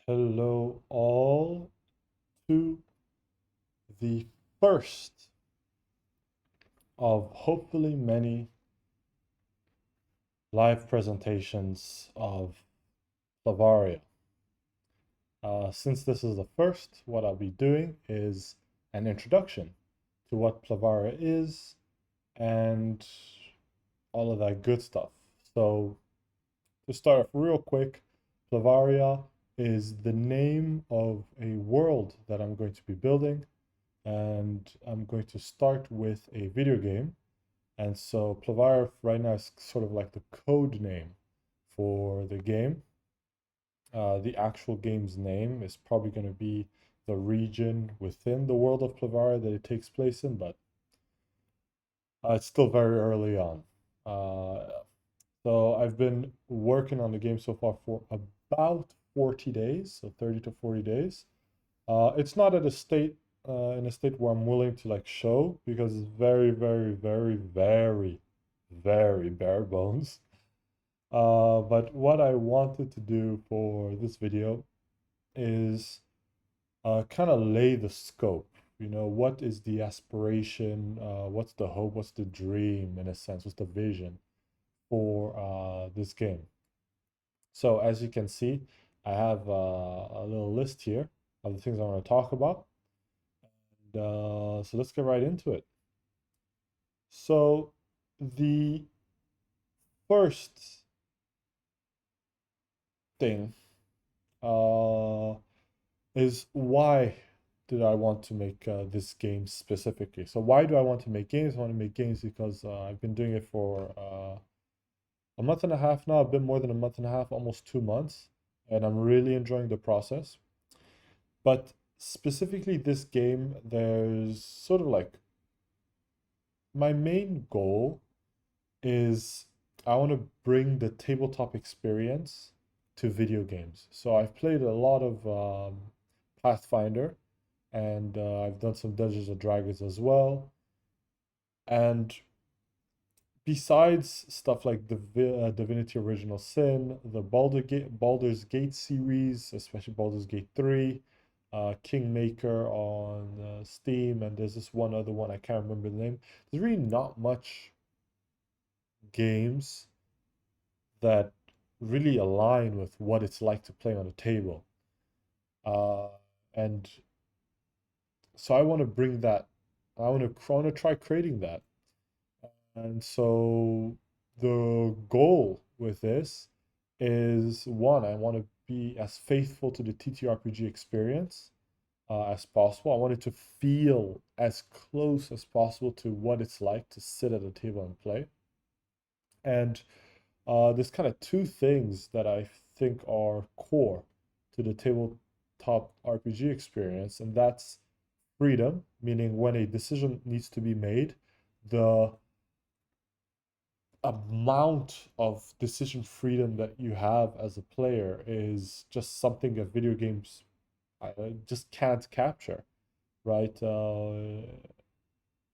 Hello, all, to the first of hopefully many live presentations of Plavaria. Since this is the first, what I'll be doing is an introduction to what Plavaria is and all of that good stuff. So, to start off real quick, Plavaria is the name of a world that I'm going to be building, and I'm going to start with a video game. And so Plavaria right now is sort of like the code name for the game. The actual game's name is probably going to be the region within the world of Plavaria that it takes place in, but it's still very early on. Uh, so I've been working on the game so far for about 40 days, so 30 to 40 days. It's not at a state in a state where I'm willing to like show because it's very, very, very, very, very bare bones. But what I wanted to do for this video is kind of lay the scope. You know, what is the aspiration? What's the hope? What's the dream, in a sense? What's the vision for this game? So as you can see, I have a little list here of the things I want to talk about. So let's get right into it. So the first thing uh, is why did I want to make this game specifically? So why do I want to make games? I want to make games because I've been doing it for a month and a half now, a bit more than a month and a half, almost 2 months, and I'm really enjoying the process. But specifically this game, there's sort of like my main goal is I want to bring the tabletop experience to video games. So I've played a lot of Pathfinder, and I've done some Dungeons and Dragons as well. And besides stuff like the Divinity Original Sin, the Baldur's Gate series, especially Baldur's Gate 3, Kingmaker on Steam, and there's this one other one I can't remember the name. There's really not much games that really align with what it's like to play on a table. Uh, and so I want to bring that. I want to try creating that. And so the goal with this is one, I want to be as faithful to the TTRPG experience as possible. I want it to feel as close as possible to what it's like to sit at a table and play. And there's kind of two things that I think are core to the tabletop RPG experience, and that's freedom, meaning when a decision needs to be made, the amount of decision freedom that you have as a player is just something that video games just can't capture, right?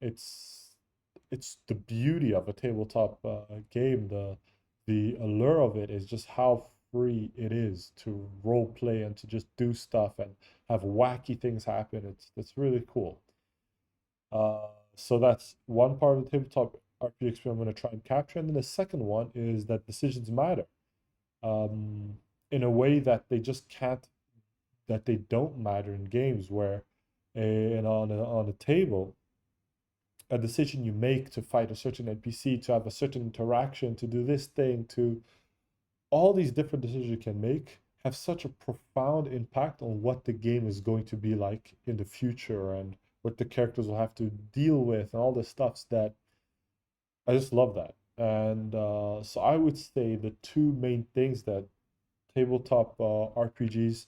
It's it's the beauty of a tabletop game. The allure of it is just how free it is to role play and to just do stuff and have wacky things happen. It's really cool. So that's one part of the tabletop RPG experience I'm going to try and capture. And then the second one is that decisions matter um, in a way that they just can't, that they don't matter in games where and on a table, a decision you make to fight a certain NPC, to have a certain interaction, to do this thing, to all these different decisions you can make have such a profound impact on what the game is going to be like in the future and what the characters will have to deal with and all this stuff that I just love that. And so I would say the two main things that tabletop RPGs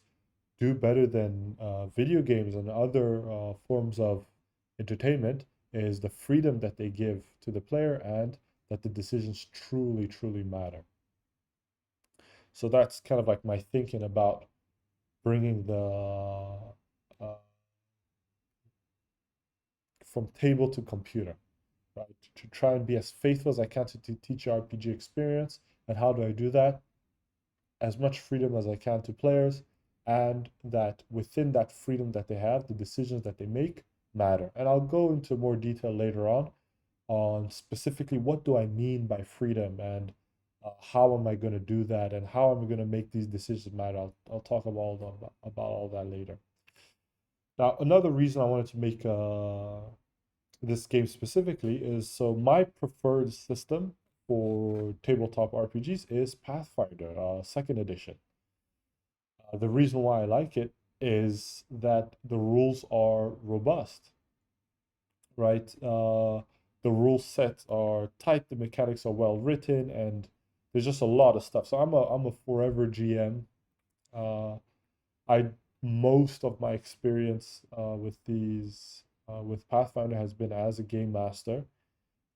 do better than video games and other forms of entertainment is the freedom that they give to the player and that the decisions truly, truly matter. So that's kind of like my thinking about bringing the uh, from table to computer, right? To try and be as faithful as I can to teach RPG experience. And how do I do that? As much freedom as I can to players, and that within that freedom that they have, the decisions that they make matter. And I'll go into more detail later on specifically what do I mean by freedom, and how am I going to do that, and how am I going to make these decisions matter. I'll talk about all that later. Now, another reason I wanted to make this game specifically is, so my preferred system for tabletop RPGs is Pathfinder, second edition. The reason why I like it is that the rules are robust, right? The rule sets are tight, the mechanics are well written, and there's just a lot of stuff. So I'm a forever GM. Uh, I Most of my experience with Pathfinder has been as a game master,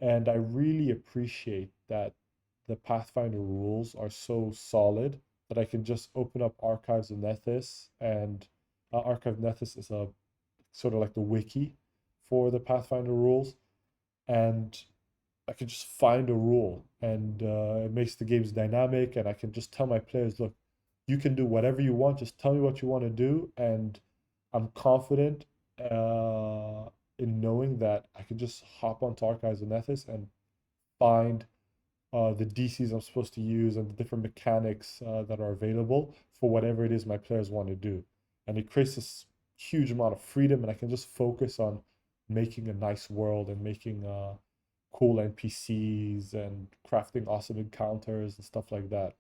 and I really appreciate that the Pathfinder rules are so solid that I can just open up Archives of Nethys, and Archive of Nethys is a sort of like the wiki for the Pathfinder rules, and I can just find a rule, and it makes the games dynamic, and I can just tell my players, look, you can do whatever you want, just tell me what you want to do, and I'm confident in knowing that I can just hop onto Archives of Nethys and find the DCs I'm supposed to use and the different mechanics that are available for whatever it is my players want to do. And it creates this huge amount of freedom, and I can just focus on making a nice world and making cool NPCs and crafting awesome encounters and stuff like that.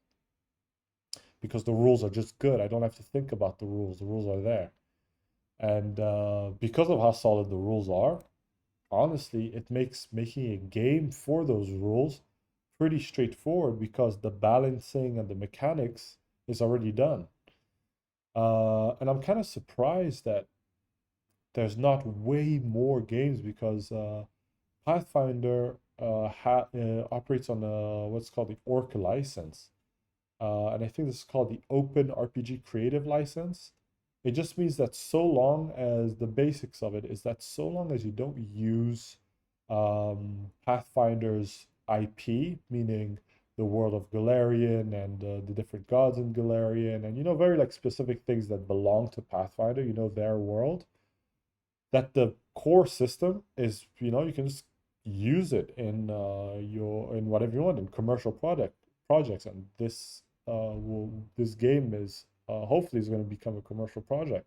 Because the rules are just good. I don't have to think about the rules are there. And because of how solid the rules are, honestly, it makes making a game for those rules pretty straightforward, because the balancing and the mechanics is already done. And I'm kind of surprised that there's not way more games, because Pathfinder operates on what's called the Orc license. And I think this is called the Open RPG Creative License. It just means that so long as the basics of it is that so long as you don't use Pathfinder's IP, meaning the world of Galarian and the different gods in Galarian, and very like specific things that belong to Pathfinder, their world, that the core system is, you can just use it in in whatever you want in commercial projects, and this game is hopefully is going to become a commercial project.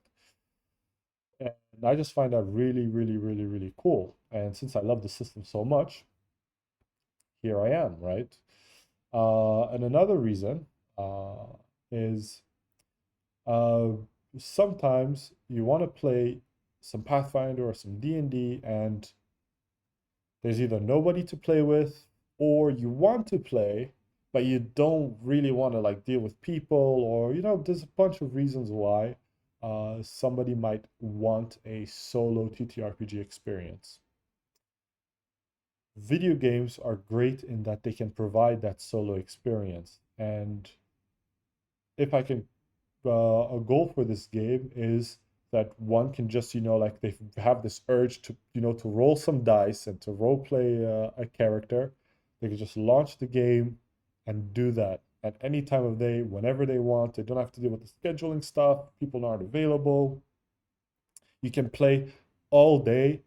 And I just find that really, really, really, really cool. And since I love the system so much, here I am, right? And another reason is uh, sometimes you want to play some Pathfinder or some D&D, and there's either nobody to play with, or you want to play, but you don't really want to like deal with people, or there's a bunch of reasons why somebody might want a solo TTRPG experience. Video games are great in that they can provide that solo experience, and if I can, a goal for this game is that one can just like they have this urge to to roll some dice and to role play a character. They can just launch the game and do that at any time of day, whenever they want. They don't have to deal with the scheduling stuff. People aren't available. You can play all day,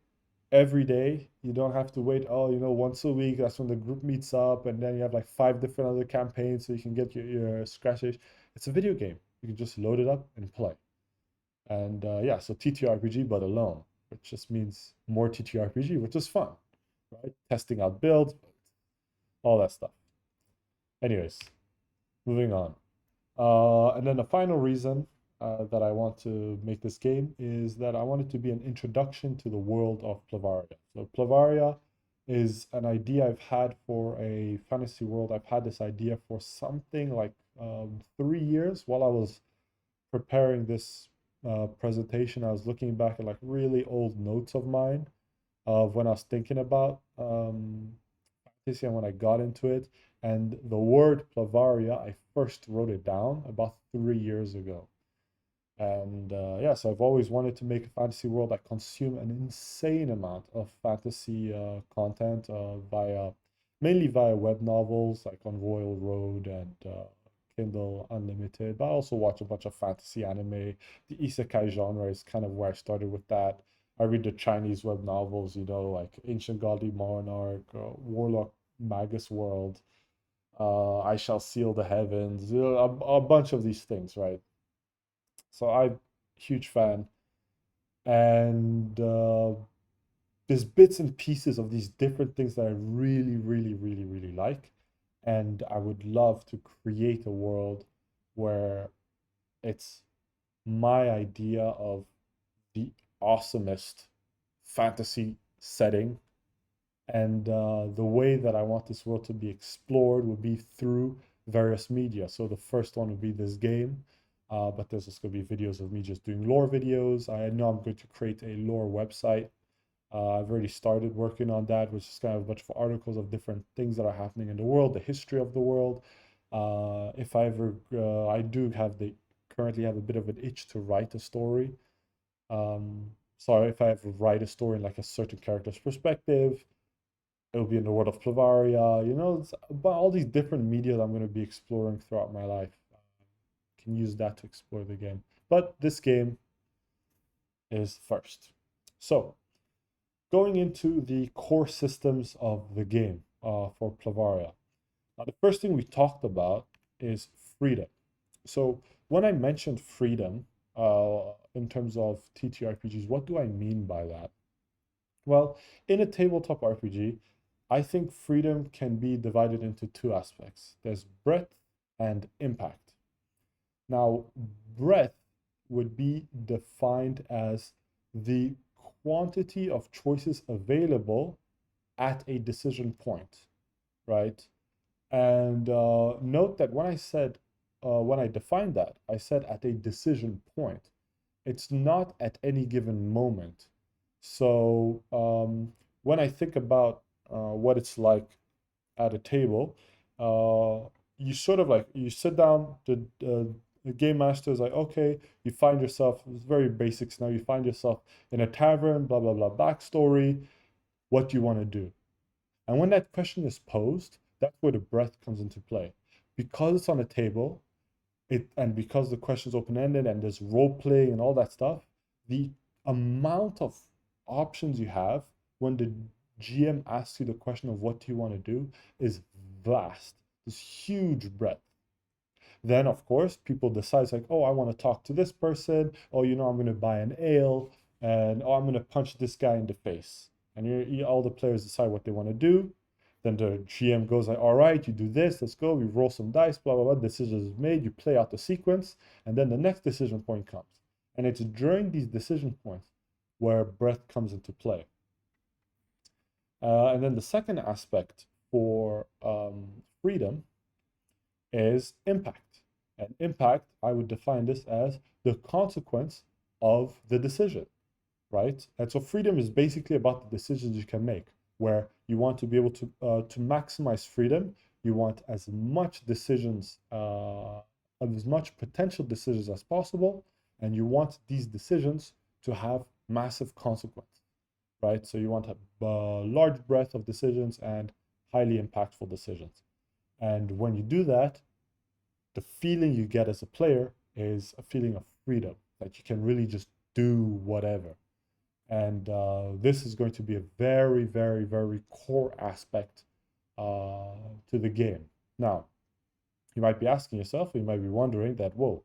every day. You don't have to wait, oh, once a week. That's when the group meets up, and then you have like 5 different other campaigns so you can get your scratch age. It's a video game. You can just load it up and play. And yeah, so TTRPG, but alone, which just means more TTRPG, which is fun, right? Testing out builds, all that stuff. Anyways, moving on. And then the final reason that I want to make this game is that I want it to be an introduction to the world of Plavaria. So Plavaria is an idea I've had for a fantasy world. I've had this idea for something like 3 years. While I was preparing this presentation, I was looking back at like really old notes of mine of when I was thinking about fantasy and when I got into it. And the word Plavaria, I first wrote it down about 3 years ago. And yeah, so I've always wanted to make a fantasy world. I consume an insane amount of fantasy content mainly via web novels like on Royal Road and Kindle Unlimited, but I also watch a bunch of fantasy anime. The isekai genre is kind of where I started with that. I read the Chinese web novels, like Ancient Godly Monarch, Warlock Magus World, I Shall Seal the Heavens, a bunch of these things, right? So I'm huge fan. And there's bits and pieces of these different things that I really, really, really, really like. And I would love to create a world where it's my idea of the awesomest fantasy setting. And the way that I want this world to be explored would be through various media. So the first one would be this game, but there's also going to be videos of me just doing lore videos. I know I'm going to create a lore website. I've already started working on that, which is kind of a bunch of articles of different things that are happening in the world, the history of the world. If I ever, I do have currently have a bit of an itch to write a story. So if I ever write a story in like a certain character's perspective, it'll be in the world of Plavaria, it's about all these different media that I'm going to be exploring throughout my life. Can use that to explore the game. But this game is first. So, going into the core systems of the game for Plavaria. Now, the first thing we talked about is freedom. So, when I mentioned freedom in terms of TTRPGs, what do I mean by that? Well, in a tabletop RPG, I think freedom can be divided into two aspects. There's breadth and impact. Now, breadth would be defined as the quantity of choices available at a decision point, right? And note that when I defined that, I said at a decision point. It's not at any given moment. So when I think about what it's like at a table, you sort of like you sit down. The game master is like, okay, you find yourself. It's very basics now. You find yourself in a tavern. Blah blah blah. Backstory. What do you want to do? And when that question is posed, that's where the breadth comes into play, because it's on a table. And because the question's open-ended and there's role play and all that stuff, the amount of options you have when the GM asks you the question of what do you want to do is vast. There's huge breadth. Then, of course, people decide like, oh, I want to talk to this person. Oh, I'm going to buy an ale, and oh, I'm going to punch this guy in the face. And all the players decide what they want to do. Then the GM goes like, all right, you do this, let's go. We roll some dice, blah, blah, blah. Decision is made. You play out the sequence. And then the next decision point comes. And it's during these decision points where breadth comes into play. And then the second aspect for freedom is impact. And impact, I would define this as the consequence of the decision, right? And so freedom is basically about the decisions you can make, where you want to be able to maximize freedom. You want as much decisions, as much potential decisions as possible, and you want these decisions to have massive consequence, right? So you want a large breadth of decisions and highly impactful decisions. And when you do that, the feeling you get as a player is a feeling of freedom, that you can really just do whatever. And this is going to be a very, very, very core aspect to the game. Now, you might be asking yourself, you might be wondering that, whoa,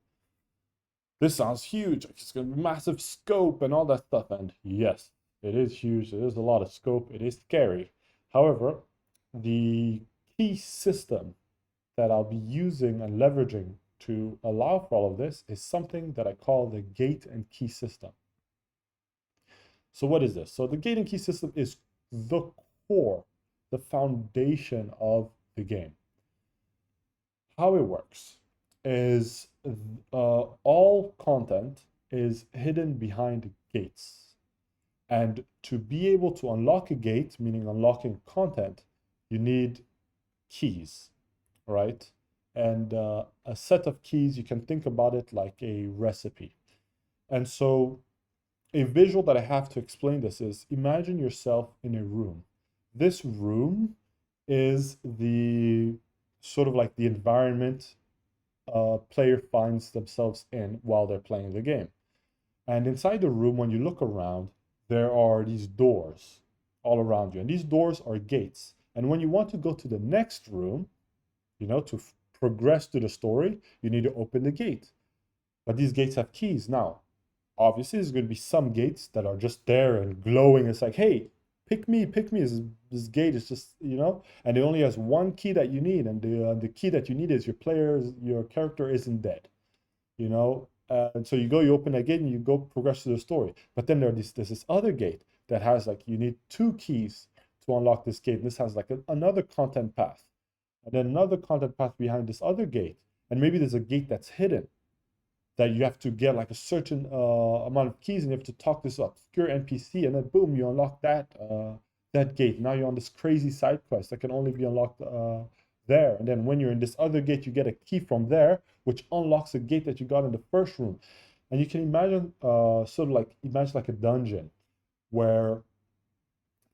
this sounds huge. It's going to be massive scope and all that stuff. And yes, it is huge. It is a lot of scope. It is scary. However, the key system that I'll be using and leveraging to allow for all of this is something that I call the gate and key system. So what is this? So the gate and key system is the core, the foundation of the game. How it works is all content is hidden behind gates. And to be able to unlock a gate, meaning unlocking content, you need keys, right? And a set of keys, you can think about it like a recipe. And so a visual that I have to explain this is, imagine yourself in a room. This room is the sort of like the environment a player finds themselves in while they're playing the game. And inside the room, when you look around, there are these doors all around you. And these doors are gates. And when you want to go to the next room, to progress to the story, you need to open the gate. But these gates have keys. Now, obviously, there's going to be some gates that are just there and glowing. It's like, hey, pick me, pick me. This gate is just, and it only has one key that you need. And the key that you need is your character isn't dead, and so you open that gate and you go progress to the story. But then there's this other gate that has like, you need two keys to unlock this gate. And this has like another content path. And then another content path behind this other gate. And maybe there's a gate that's hidden that you have to get like a certain amount of keys, and you have to talk this obscure NPC, and then boom, you unlock that gate. Now you're on this crazy side quest that can only be unlocked there. And then when you're in this other gate, you get a key from there, which unlocks a gate that you got in the first room. And you can imagine imagine like a dungeon where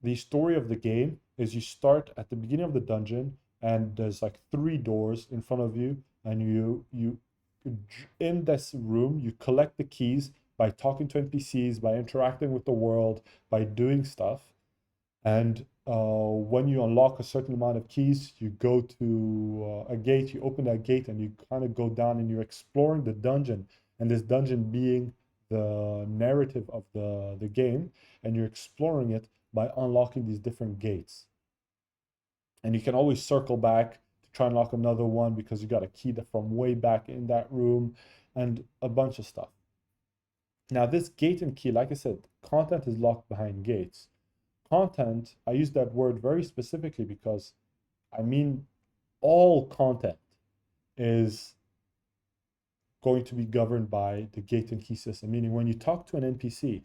the story of the game is you start at the beginning of the dungeon, and there's like 3 doors in front of you, and you in this room you collect the keys by talking to NPCs, by interacting with the world, by doing stuff. And when you unlock a certain amount of keys, you go to a gate, you open that gate, and you kind of go down and you're exploring the dungeon. And this dungeon being the narrative of the game, and you're exploring it by unlocking these different gates. And you can always circle back to try and unlock another one because you got a key from way back in that room, and a bunch of stuff. Now, this gate and key, like I said, content is locked behind gates. Content, I use that word very specifically because I mean all content is going to be governed by the gate and key system. Meaning when you talk to an NPC,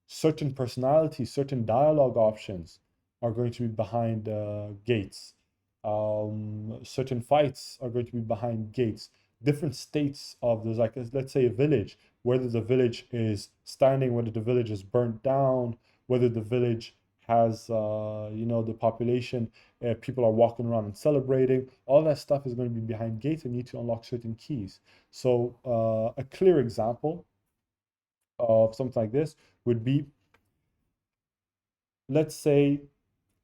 certain personalities, certain dialogue options are going to be behind gates. Certain fights are going to be behind gates. Different states of, there's like, let's say a village, whether the village is standing, whether the village is burnt down, whether the village has, the population, people are walking around and celebrating. All that stuff is going to be behind gates and need to unlock certain keys. So a clear example of something like this would be, let's say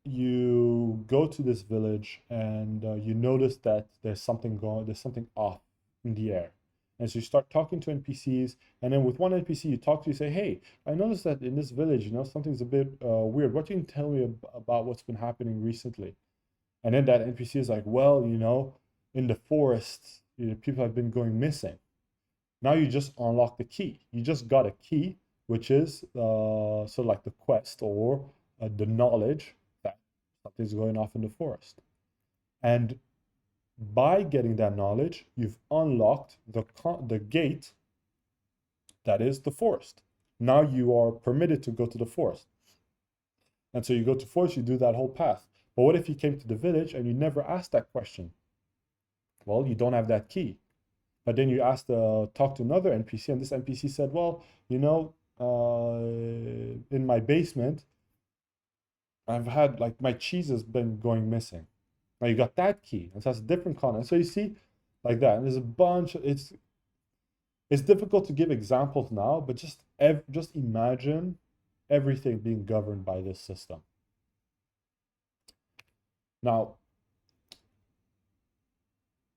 you go to this village and you notice that there's something off in the air. And so you start talking to NPCs, and then with one NPC you talk to, you say, hey, I noticed that in this village, something's a bit weird. What can you tell me about what's been happening recently? And then that NPC is like, well, in the forest, people have been going missing. Now you just unlock the key. You just got a key, which is sort of like the quest or the knowledge that something's going off in the forest. And by getting that knowledge, you've unlocked the gate that is the forest. Now you are permitted to go to the forest. And so you go to forest, you do that whole path. But what if you came to the village and you never asked that question? Well, you don't have that key. But then you talk to another NPC, and this NPC said, well, in my basement, I've had, like, my cheese has been going missing. Now you got that key, and so that's a different content. So you see, like that, and there's a bunch. It's difficult to give examples now, but just imagine everything being governed by this system. Now,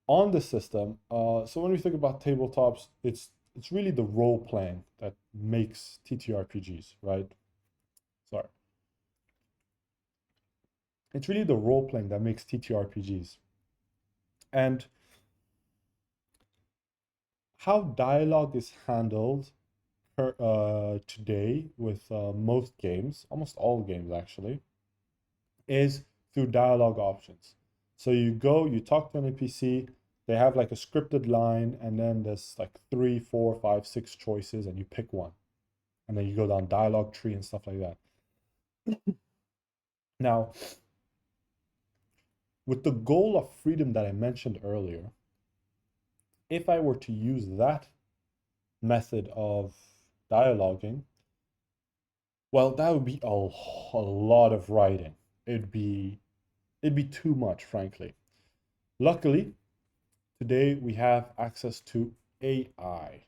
on the system, so when we think about tabletops, it's really the role playing that makes TTRPGs, right? Sorry. It's really the role playing that makes TTRPGs. And how dialogue is handled today with most games, almost all games actually, is through dialogue options. So you talk to an NPC, they have like a scripted line, and then there's like 3, 4, 5, 6 choices, and you pick one. And then you go down dialogue tree and stuff like that. Now, with the goal of freedom that I mentioned earlier, if I were to use that method of dialoguing, well, that would be a lot of writing. It'd be too much, frankly. Luckily, today we have access to AI.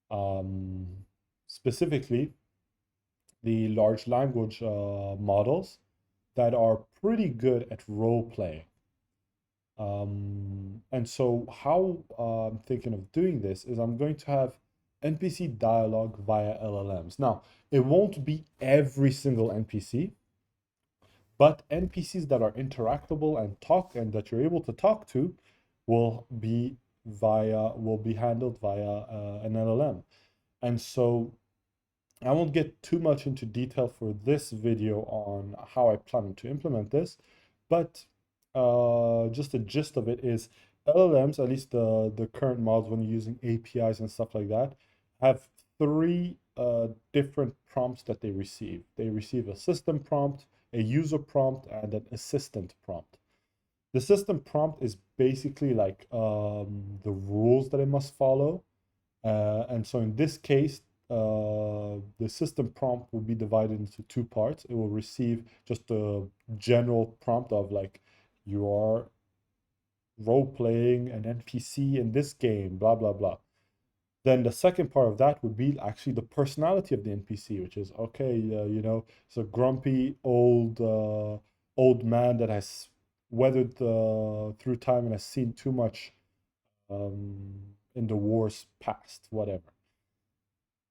Um, Specifically, the large language models that are pretty good at role playing. And so how I'm thinking of doing this is I'm going to have NPC dialogue via LLMs. Now, it won't be every single NPC, but NPCs that are interactable and talk and that you're able to talk to will be handled via an LLM. And so I won't get too much into detail for this video on how I plan to implement this, but just the gist of it is LLMs, at least the current models when you're using APIs and stuff like that, have three different prompts that they receive. They receive a system prompt, a user prompt, and an assistant prompt. The system prompt is basically like the rules that it must follow. And so in this case, the system prompt will be divided into two parts. It will receive just a general prompt of like, you are role playing an NPC in this game, blah, blah, blah. Then the second part of that would be actually the personality of the NPC, which is okay, it's a grumpy old man that has weathered through time and has seen too much in the wars past, whatever.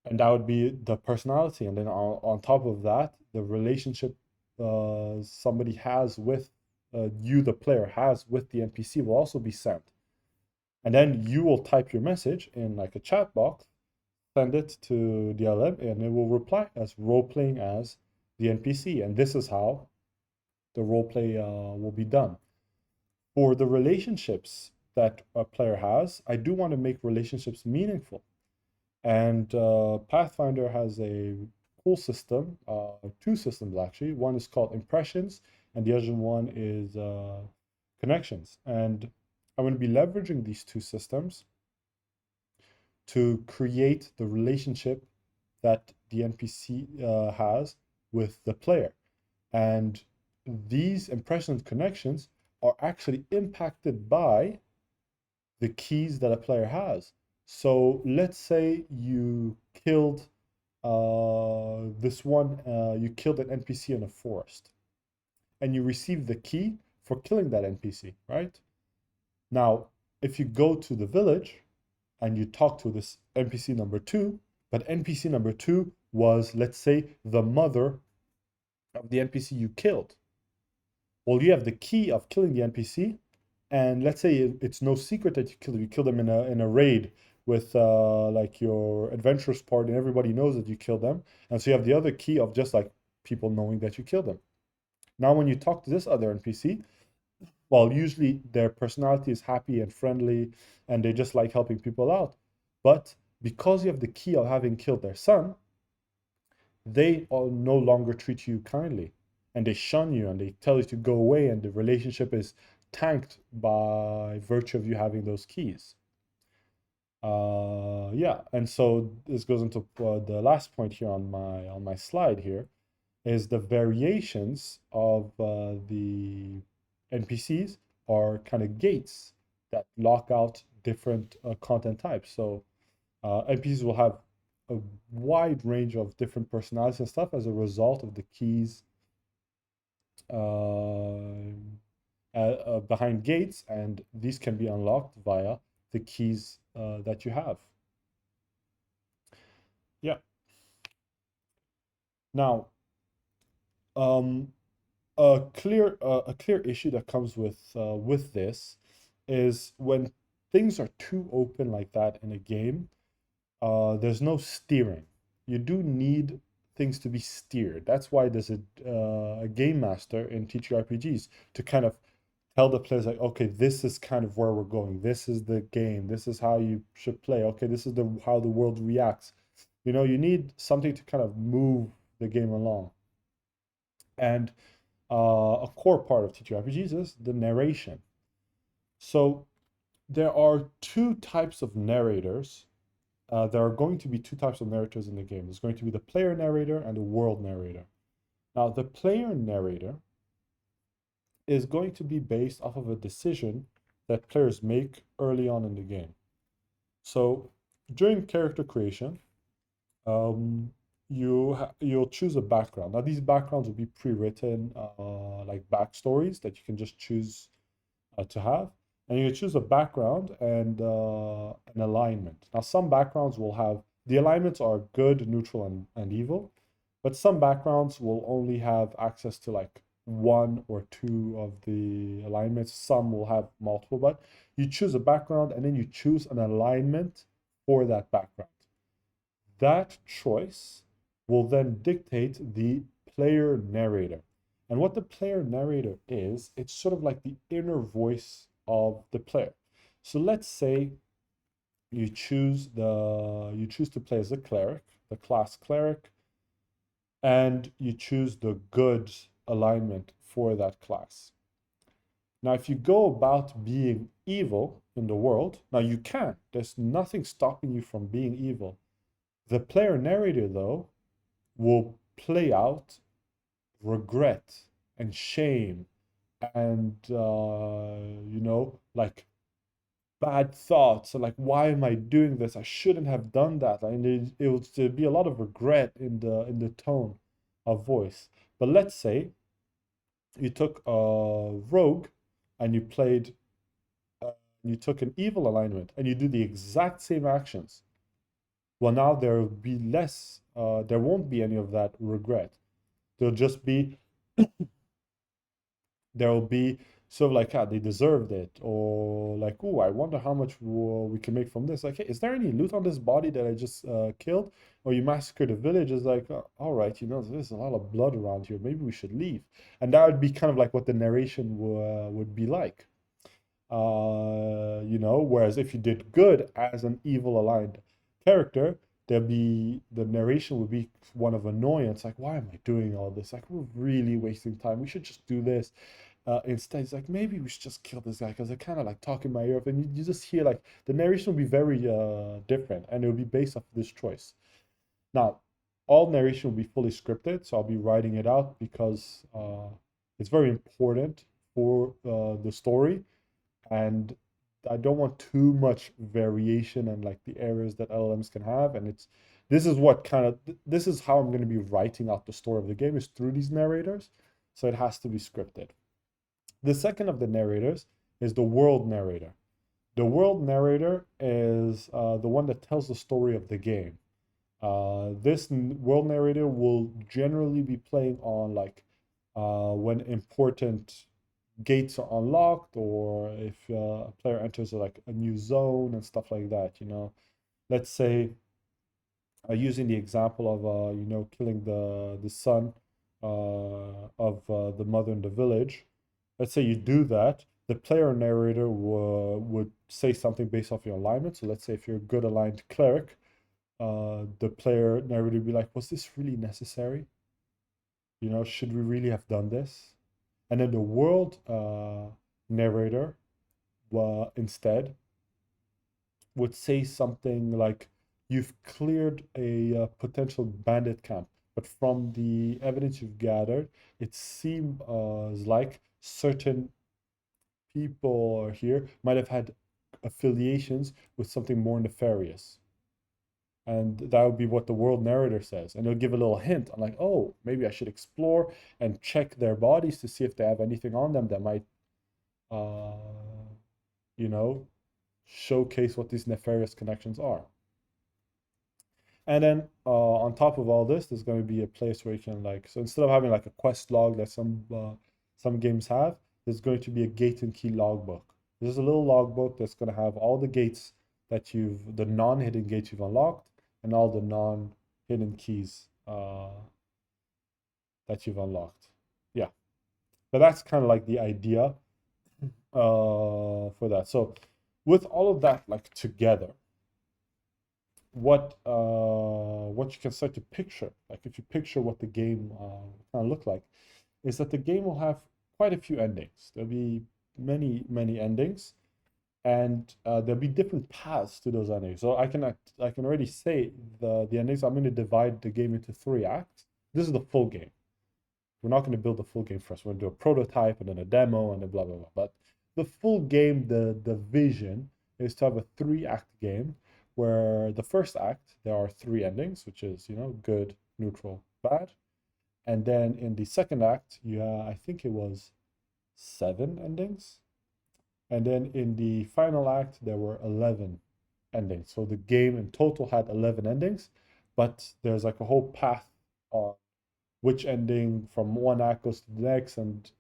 And that would be the personality. And then on top of that, the relationship somebody has with you, the player has with the NPC, will also be sent. And then you will type your message in like a chat box, send it to the LM, and it will reply as role playing as the NPC. And this is how the role play will be done. For the relationships that a player has, I do want to make relationships meaningful. And Pathfinder has a cool system, two systems actually. One is called impressions, and the other one is connections. And I'm going to be leveraging these two systems to create the relationship that the NPC has with the player. And these impressions connections are actually impacted by the keys that a player has. So let's say you killed you killed an NPC in a forest, and you received the key for killing that NPC, right? Now, if you go to the village and you talk to this NPC number two, but NPC number two was, let's say, the mother of the NPC you killed. Well, you have the key of killing the NPC, and let's say it's no secret that you killed him. You killed him in a raid with like your adventurous party, and everybody knows that you killed them. And so you have the other key of just like people knowing that you killed them. Now, when you talk to this other NPC, well, usually their personality is happy and friendly, and they just like helping people out. But because you have the key of having killed their son, they all no longer treat you kindly, and they shun you and they tell you to go away, and the relationship is tanked by virtue of you having those keys. Yeah, and so this goes into the last point here on my slide here is the variations of the NPCs are kind of gates that lock out different content types. So NPCs will have a wide range of different personalities and stuff as a result of the keys behind gates, and these can be unlocked via the keys that you have. Yeah. Now, a clear issue that comes with this is when things are too open like that in a game. There's no steering. You do need things to be steered. That's why there's a game master in TTRPGs to kind of tell the players like, okay, this is kind of where we're going. This is the game. This is how you should play. Okay, this is how the world reacts. You know, you need something to kind of move the game along. And a core part of TTRPGs is the narration. So there are two types of narrators. There are going to be two types of narrators in the game. There's going to be the player narrator and the world narrator. Now, the player narrator is going to be based off of a decision that players make early on in the game. So during character creation, um, you'll choose a background. Now these backgrounds will be pre-written, like backstories that you can just choose to have. And you choose a background and an alignment. Now some backgrounds will have, the alignments are good, neutral, and evil, but some backgrounds will only have access to like one or two of the alignments. Some will have multiple, but you choose a background and then you choose an alignment for that background. That choice will then dictate the player narrator. And what the player narrator is, it's sort of like the inner voice of the player. So let's say you choose to play as a cleric, the class cleric, and you choose the good alignment for that class. Now, if you go about being evil in the world, now you can, there's nothing stopping you from being evil. The player narrator, though, will play out regret and shame and, like bad thoughts. So, like, why am I doing this? I shouldn't have done that. And it will still be a lot of regret in the tone of voice. But let's say you took a rogue and you played, you took an evil alignment and you do the exact same actions. Well, now there will be less, there won't be any of that regret. There'll just be, there will be sort of like, ah, they deserved it, or like, oh, I wonder how much we can make from this. Like, hey, is there any loot on this body that I just killed? Or you massacred a village? It's like, all right, there's a lot of blood around here. Maybe we should leave. And that would be kind of like what the narration would be like. Whereas if you did good as an evil aligned character, the narration would be one of annoyance, like, why am I doing all this? Like, we're really wasting time. We should just do this. Instead, it's like, maybe we should just kill this guy because they're kind of like talking my ear off, and you just hear like the narration will be very different, and it will be based off this choice. Now, all narration will be fully scripted, so I'll be writing it out because it's very important for the story, and I don't want too much variation and like the errors that LLMs can have. And this is how I'm going to be writing out the story of the game, is through these narrators. So it has to be scripted. The second of the narrators is the world narrator. The world narrator is the one that tells the story of the game. This world narrator will generally be playing on like when important gates are unlocked, or if a player enters like a new zone and stuff like that. Let's say, using the example of killing the son of the mother in the village. Let's say you do that, the player narrator would say something based off your alignment. So let's say if you're a good aligned cleric, the player narrator would be like, was this really necessary? Should we really have done this? And then the world narrator instead would say something like, you've cleared a potential bandit camp, but from the evidence you've gathered, it seems like certain people here might have had affiliations with something more nefarious. And that would be what the world narrator says. And it'll give a little hint on like, oh, maybe I should explore and check their bodies to see if they have anything on them that might, uh, you know, showcase what these nefarious connections are. And then on top of all this, there's going to be a place where you can like, so instead of having like a quest log that some games have, there's going to be a gate and key logbook. There's a little logbook that's going to have all the gates the non-hidden gates you've unlocked, and all the non-hidden keys that you've unlocked. Yeah, but that's kind of like the idea for that. So with all of that like together, what you can start to picture, like if you picture what the game kind of look like, is that the game will have quite a few endings. There'll be many endings, and there'll be different paths to those endings. So I can already say the endings. I'm going to divide the game into 3 acts. This is the full game. We're not going to build the full game first. We're going to do a prototype and then a demo and then blah blah blah. But the full game, the vision is to have a 3-act game where the first act there are 3 endings, which is, good, neutral, bad. And then in the second act, I think it was 7 endings. And then in the final act, there were 11 endings. So the game in total had 11 endings, but there's like a whole path on which ending from one act goes to the next. And,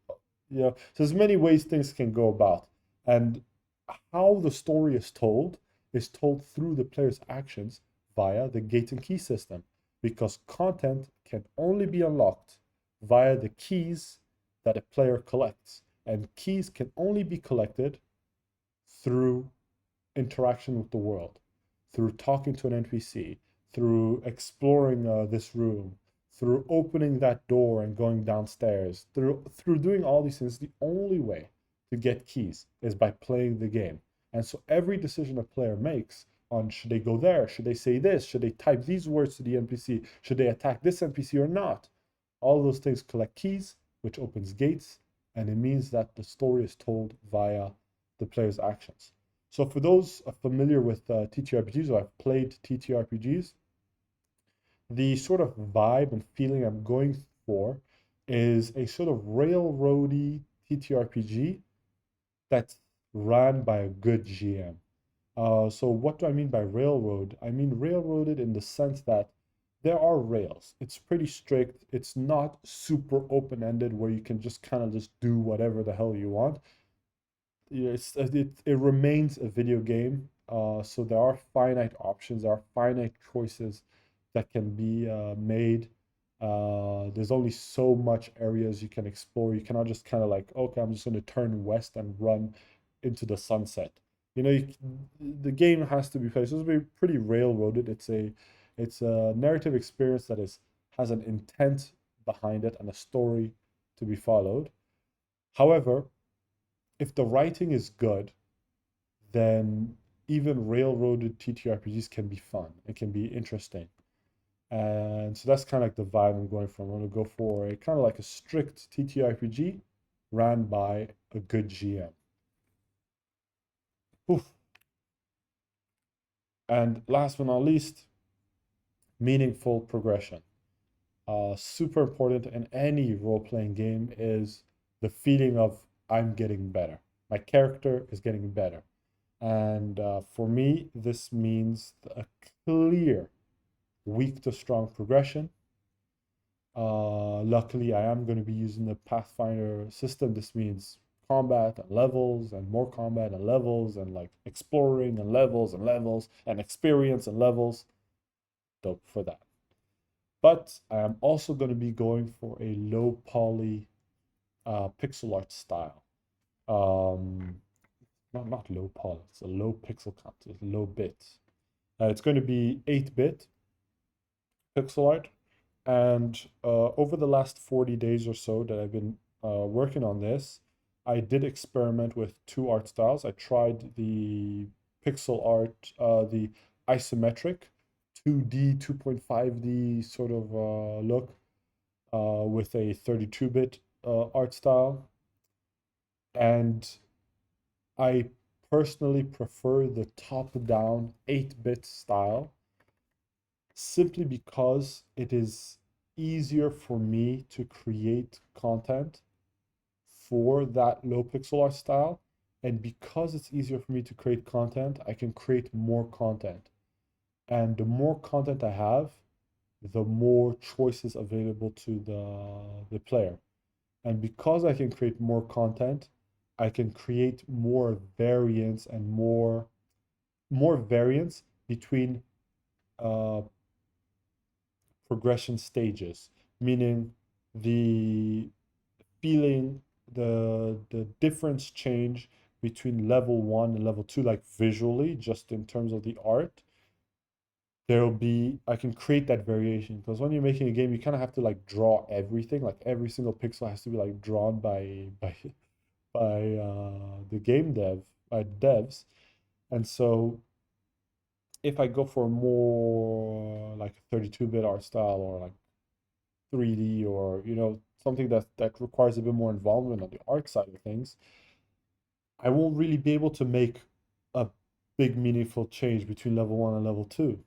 so there's many ways things can go about. And how the story is told through the player's actions via the gate and key system, because content can only be unlocked via the keys that a player collects. And keys can only be collected through interaction with the world, through talking to an NPC, through exploring this room, through opening that door and going downstairs, through doing all these things. The only way to get keys is by playing the game. And so every decision a player makes on should they go there, should they say this, should they type these words to the NPC, should they attack this NPC or not, all those things collect keys, which opens gates, and it means that the story is told via the player's actions. So for those familiar with TTRPGs, or I've played TTRPGs, the sort of vibe and feeling I'm going for is a sort of railroady TTRPG that's run by a good GM. So what do I mean by railroad? I mean railroaded in the sense that there are rails. It's pretty strict. It's not super open-ended where you can just kind of just do whatever the hell you want. It remains a video game. So there are finite options, there are finite choices that can be made. There's only so much areas you can explore. You cannot just kind of like, okay, I'm just going to turn west and run into the sunset. The game has to be played. So it's be pretty railroaded. It's a narrative experience that has an intent behind it and a story to be followed. However, if the writing is good, then even railroaded TTRPGs can be fun. It can be interesting. And so that's kind of like the vibe I'm going for. I'm going to go for a kind of like a strict TTRPG ran by a good GM. Oof. And last but not least, meaningful progression. Super important in any role-playing game is the feeling of I'm getting better. My character is getting better. And for me, this means a clear weak to strong progression. Luckily, I am going to be using the Pathfinder system. This means combat and levels and more combat and levels and like exploring and levels and experience and levels. Dope for that. But I am also going to be going for a low poly pixel art style. Not low poly, it's a low pixel count, it's low bit. It's going to be 8-bit pixel art. And over the last 40 days or so that I've been working on this, I did experiment with 2 art styles. I tried the pixel art, the isometric 2D, 2.5D sort of look with a 32-bit art style. And I personally prefer the top-down 8-bit style simply because it is easier for me to create content for that low pixel art style. And because it's easier for me to create content, I can create more content. And the more content I have, the more choices available to the player. And because I can create more content, I can create more variance and more variance between progression stages, meaning the feeling, the difference change between level 1 and level 2, like visually, just in terms of the art. I can create that variation, because when you're making a game, you kind of have to like draw everything, like every single pixel has to be like drawn by the game by devs. And so if I go for more like 32-bit art style or like 3D, or something that requires a bit more involvement on the art side of things, I won't really be able to make a big meaningful change between level 1 and level 2,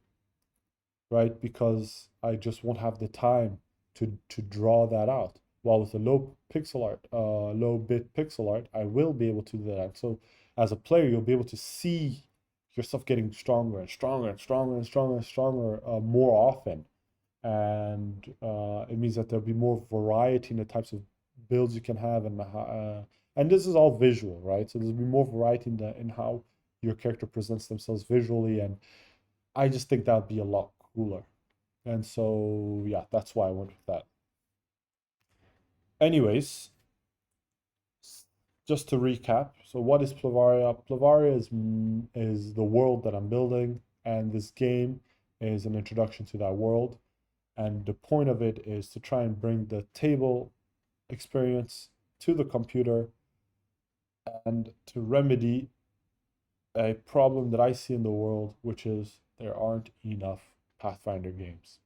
right? Because I just won't have the time to draw that out. While with the low bit pixel art, I will be able to do that. So as a player, you'll be able to see yourself getting stronger and stronger and stronger and stronger and stronger more often. And it means that there'll be more variety in the types of builds you can have, and this is all visual, right? So there'll be more variety in how your character presents themselves visually, and I just think that would be a lot cooler. And so, yeah, that's why I went with that. Anyways, just to recap, so what is Plavaria? Plavaria is the world that I'm building, and this game is an introduction to that world. And the point of it is to try and bring the table experience to the computer and to remedy a problem that I see in the world, which is there aren't enough Pathfinder games.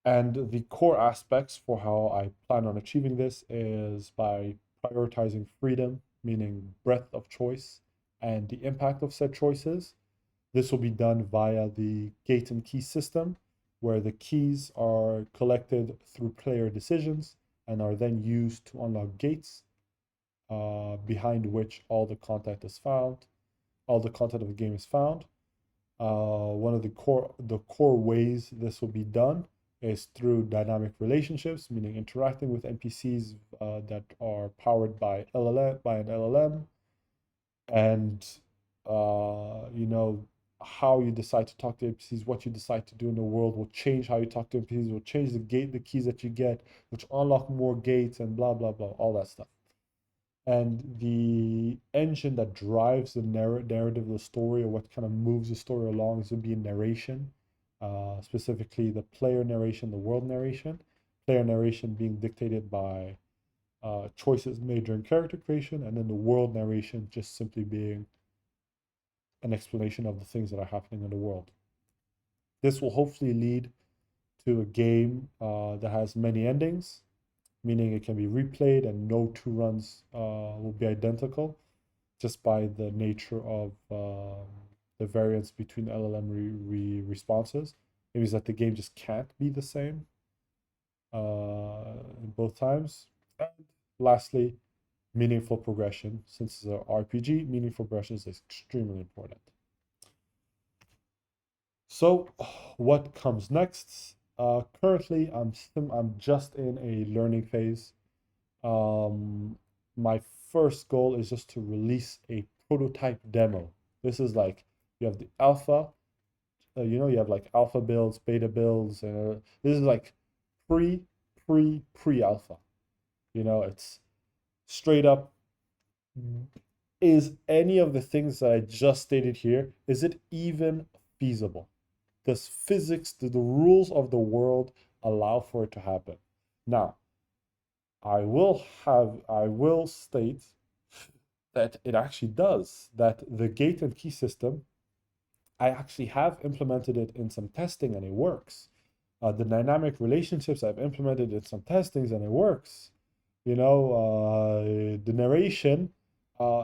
And the core aspects for how I plan on achieving this is by prioritizing freedom, meaning breadth of choice, and the impact of said choices. This will be done via the gate and key system, where the keys are collected through player decisions and are then used to unlock gates, behind which all the content is found, all the content of the game is found. One of the core ways this will be done is through dynamic relationships, meaning interacting with NPCs that are powered by an LLM, and how you decide to talk to NPCs, what you decide to do in the world will change how you talk to NPCs, will change the keys that you get, which unlock more gates and blah blah blah, all that stuff. And the engine that drives the narrative of the story, or what kind of moves the story along, is going to be narration, specifically the player narration, the world narration. Player narration being dictated by choices made during character creation, and then the world narration just simply being an explanation of the things that are happening in the world. This will hopefully lead to a game that has many endings, meaning it can be replayed and no two runs will be identical, just by the nature of the variance between responses. It means that the game just can't be the same in both times. And lastly, meaningful progression. Since it's an RPG, meaningful progression is extremely important. So, what comes next? Currently, I'm just in a learning phase. My first goal is just to release a prototype demo. This is like you have the alpha, you have like alpha builds, beta builds. This is like pre-alpha. It's straight up. Is any of the things that I just stated here, is it even feasible? Does physics, do the rules of the world allow for it to happen? Now, I will state that it actually does, that the gate and key system, I actually have implemented it in some testing and it works. The dynamic relationships, I've implemented in some testings and it works. The narration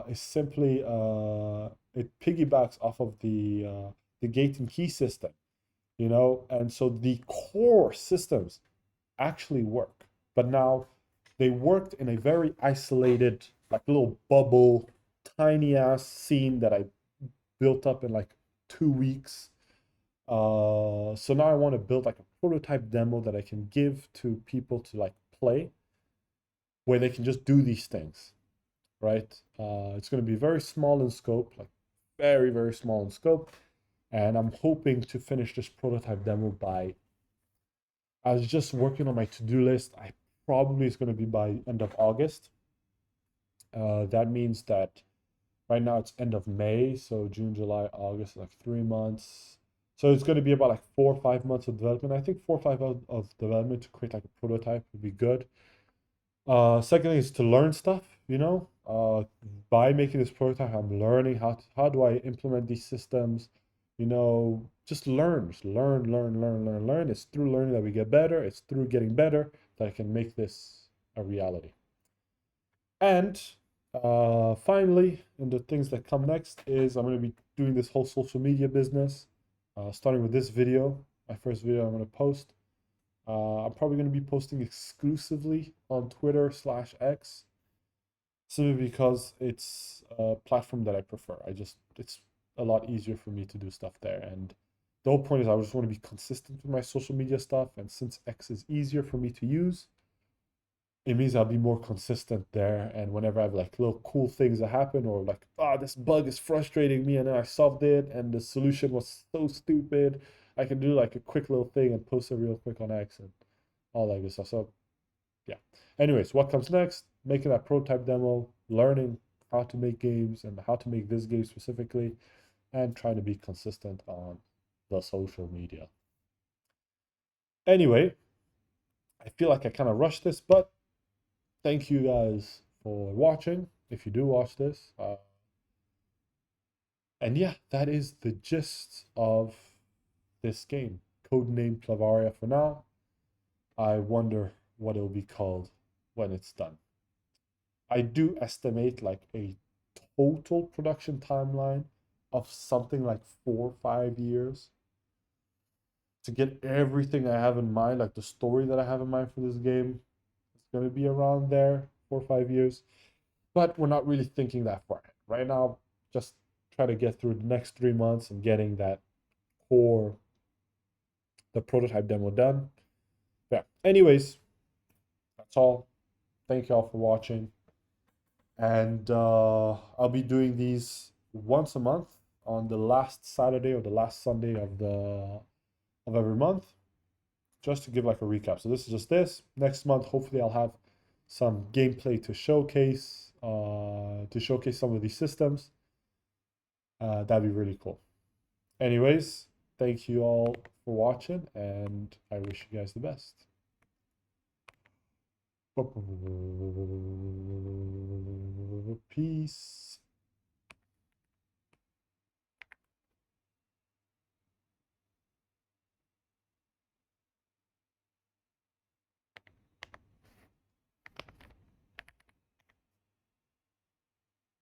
is simply, it piggybacks off of the gate and key system, and so the core systems actually work. But now they worked in a very isolated, like little bubble, tiny ass scene that I built up in like 2 weeks. So now I want to build like a prototype demo that I can give to people to like play, where they can just do these things, right? It's going to be very small in scope, like very, very small in scope. And I'm hoping to finish this prototype demo by, I was just working on my to-do list. I probably is going to be by end of August. That means that right now it's end of May, so June, July, August, like 3 months. So it's going to be about like 4 or 5 months of development. I think 4 or 5 of development to create like a prototype would be good. Secondly is to learn stuff, by making this prototype, I'm learning how do I implement these systems, just learn. It's through learning that we get better. It's through getting better that I can make this a reality. And Finally, and the things that come next is I'm going to be doing this whole social media business, starting with this video, my first video I'm going to post. I'm probably going to be posting exclusively on Twitter/X, simply because it's a platform that I prefer. It's a lot easier for me to do stuff there. And the whole point is I just want to be consistent with my social media stuff. And since X is easier for me to use, it means I'll be more consistent there. And whenever I have like little cool things that happen, or like, this bug is frustrating me, and then I solved it, and the solution was so stupid, I can do like a quick little thing and post it real quick on X and all that good stuff. So yeah. Anyways, what comes next? Making that prototype demo, learning how to make games and how to make this game specifically, and trying to be consistent on the social media. Anyway, I feel like I kind of rushed this, but thank you guys for watching. If you do watch this, and yeah, that is the gist of this game. Codename Plavaria for now. I wonder what it'll be called when it's done. I do estimate like a total production timeline of something like 4 or 5 years to get everything I have in mind, like the story that I have in mind for this game. It's going to be around there, 4 or 5 years. But we're not really thinking that far. Right now, just try to get through the next 3 months and getting that core, the prototype demo done. Yeah. Anyways, that's all. Thank you all for watching. And I'll be doing these once a month on the last Saturday or the last Sunday of every month, just to give like a recap. So this is just this. Next month, hopefully, I'll have some gameplay to showcase some of these systems. That'd be really cool. Anyways, thank you all for watching, and I wish you guys the best. Peace.